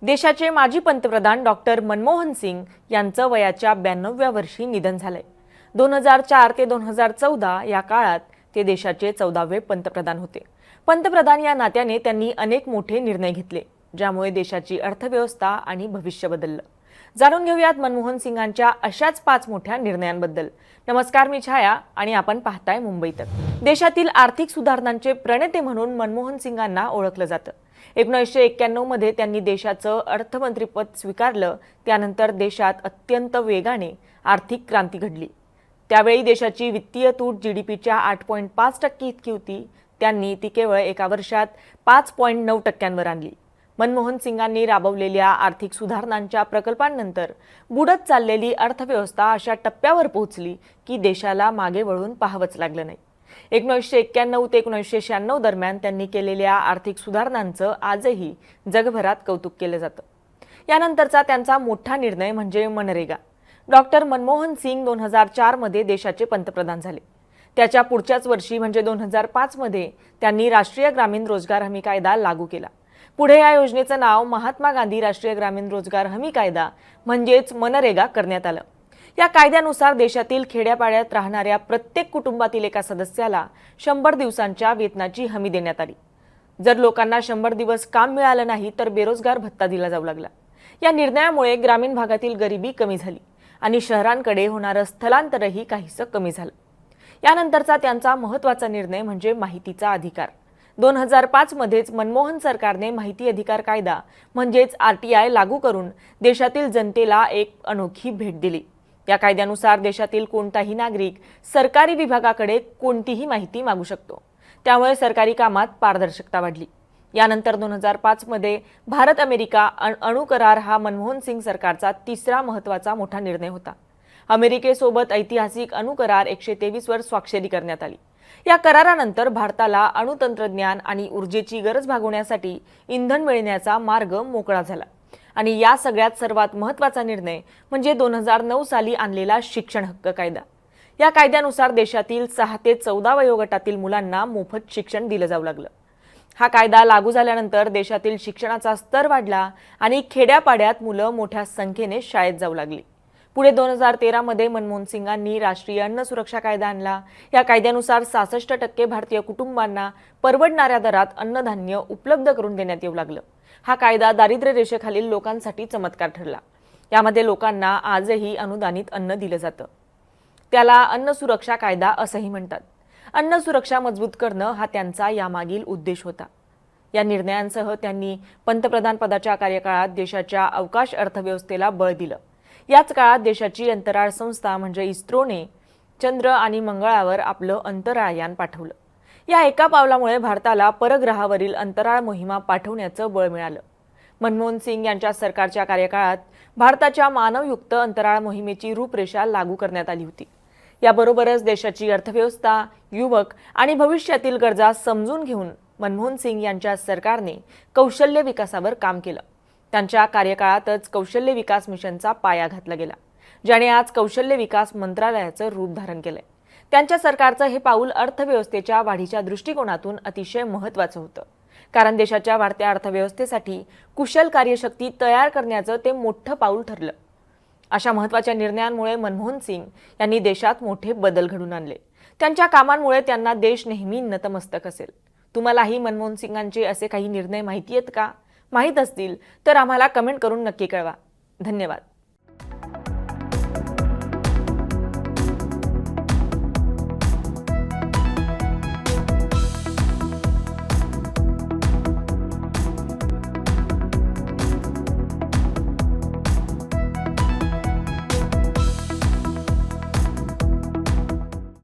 देशाचे माजी पंतप्रधान डॉक्टर मनमोहन सिंग यांचं वयाच्या 92व्या वर्षी निधन झालंय। 2004 ते 2014 या काळात ते देशाचे 14वे पंतप्रधान होते। पंतप्रधान या नात्याने त्यांनी अनेक मोठे निर्णय घेतले, ज्यामुळे देशाची अर्थव्यवस्था आणि भविष्य बदललं। जाणून घेऊयात मनमोहन सिंगांच्या अशाच 5 मोठ्या निर्णयांबद्दल। नमस्कार, मी छाया आणि आपण पाहताय मुंबई तक। देशातील आर्थिक सुधारणांचे प्रणेते म्हणून मनमोहन सिंगांना ओळखलं जातं। 1991 मध्ये त्यांनी देशाचं अर्थमंत्रीपद स्वीकारलं। त्यानंतर देशात अत्यंत वेगाने आर्थिक क्रांती घडली। त्यावेळी देशाची वित्तीय तूट जीडीपीच्या 8.5% इतकी होती। त्यांनी ती केवळ एका वर्षात 5.9%वर आणली। मनमोहन सिंगांनी राबवलेल्या आर्थिक सुधारणांच्या प्रकल्पांनंतर बुडत चाललेली अर्थव्यवस्था अशा टप्प्यावर पोहोचली की देशाला मागे वळून पाहावंच लागलं नाही। 1991 ते 1996 दरम्यान त्यांनी केलेल्या आर्थिक सुधारणांचं आजही जगभरात कौतुक केलं जातं। यानंतरचा त्यांचा मोठा निर्णय म्हणजे मनरेगा। डॉक्टर मनमोहन सिंग 2004 मध्ये देशाचे पंतप्रधान झाले। त्याच्या पुढच्याच वर्षी म्हणजे 2005 मध्ये त्यांनी राष्ट्रीय ग्रामीण रोजगार हमी कायदा लागू केला। पुढे या योजनेचं नाव महात्मा गांधी राष्ट्रीय ग्रामीण रोजगार हमी कायदा म्हणजेच मनरेगा करण्यात आलं। या कायद्यानुसार देशातील खेड्यापाड्यात राहणाऱ्या प्रत्येक कुटुंबातील एका सदस्याला 100 दिवसांच्या वेतनाची हमी देण्यात आली। जर लोकांना 100 दिवस काम मिळालं नाही तर बेरोजगार भत्ता दिला जाऊ लागला। या निर्णयामुळे ग्रामीण भागातील गरिबी कमी झाली आणि शहरांकडे होणारं स्थलांतरही काहीसं कमी झालं। यानंतरचा त्यांचा महत्त्वाचा निर्णय म्हणजे माहितीचा अधिकार। 2005 मध्येच मनमोहन सरकारने माहिती अधिकार कायदा म्हणजेच RTI लागू करून देशातील जनतेला एक अनोखी भेट दिली। या कायद्यानुसार देशातील कोणताही नागरिक सरकारी विभागाकडे कोणतीही माहिती मागू शकतो। त्यामुळे सरकारी कामात पारदर्शकता वाढली। यानंतर 2005 मध्ये भारत अमेरिका अणु करार हा मनमोहन सिंग सरकारचा तिसरा महत्त्वाचा मोठा निर्णय होता। अमेरिकेसोबत ऐतिहासिक अणु करार 123 वर स्वाक्षरी करण्यात आली। या करारानंतर भारताला अणु तंत्रज्ञान आणि ऊर्जेची गरज भागवण्यासाठी इंधन मिळण्याचा मार्ग मोकळा झाला। आणि या सगळ्यात सर्वात महत्त्वाचा निर्णय म्हणजे 2009 साली आणलेला शिक्षण हक्क कायदा। या कायद्यानुसार देशातील 6 ते 14 वयोगटातील मुलांना मोफत शिक्षण दिलं जाऊ लागलं। हा कायदा लागू झाल्यानंतर देशातील शिक्षणाचा स्तर वाढला आणि खेड्यापाड्यात मुलं मोठ्या संख्येने शाळेत जाऊ लागली। पुढे 2013 मध्ये मनमोहन सिंगांनी राष्ट्रीय अन्न सुरक्षा कायदा आणला। या कायद्यानुसार 66% भारतीय कुटुंबांना परवडणाऱ्या दरात अन्नधान्य उपलब्ध करून देण्यात येऊ लागलं। हा कायदा दारिद्र्य रेषेखालील लोकांसाठी चमत्कार ठरला। यामध्ये लोकांना आजही अनुदानित अन्न दिलं जातं। त्याला अन्न सुरक्षा कायदा असंही म्हणतात। अन्न सुरक्षा मजबूत करणं हा त्यांचा यामागील उद्देश होता। या निर्णयांसह त्यांनी पंतप्रधान पदाच्या कार्यकाळात देशाच्या अवकाश अर्थव्यवस्थेला बळ दिलं। याच काळात देशाची अंतराळ संस्था म्हणजे इस्रोने चंद्र आणि मंगळावर आपलं अंतराळयान पाठवलं। या एका पावलामुळे भारताला परग्रहावरील अंतराळ मोहिमा पाठवण्याचं बळ मिळालं। मनमोहन सिंग यांच्या सरकारच्या कार्यकाळात भारताच्या मानवयुक्त अंतराळ मोहिमेची रूपरेषा लागू करण्यात आली होती। याबरोबरच देशाची अर्थव्यवस्था, युवक आणि भविष्यातील गरजा समजून घेऊन मनमोहन सिंग यांच्या सरकारने कौशल्य विकासावर काम केलं। त्यांच्या कार्यकाळातच कौशल्य विकास मिशनचा पाया घातला गेला, ज्याने आज कौशल्य विकास मंत्रालयाचं रूप धारण केलंय। त्यांच्या सरकारचं हे पाऊल अर्थव्यवस्थेच्या वाढीच्या दृष्टिकोनातून अतिशय महत्त्वाचं होतं, कारण देशाच्या वाढत्या अर्थव्यवस्थेसाठी कुशल कार्यशक्ती तयार करण्याचं ते मोठं पाऊल ठरलं। अशा महत्त्वाच्या निर्णयांमुळे मनमोहन सिंग यांनी देशात मोठे बदल घडवून आणले। त्यांच्या कामांमुळे त्यांना देश नेहमी नतमस्तक असेल। तुम्हालाही मनमोहन सिंगांचे असे काही निर्णय माहिती आहेत का? माहीत असतील तर आम्हाला कमेंट करून नक्की कळवा। धन्यवाद।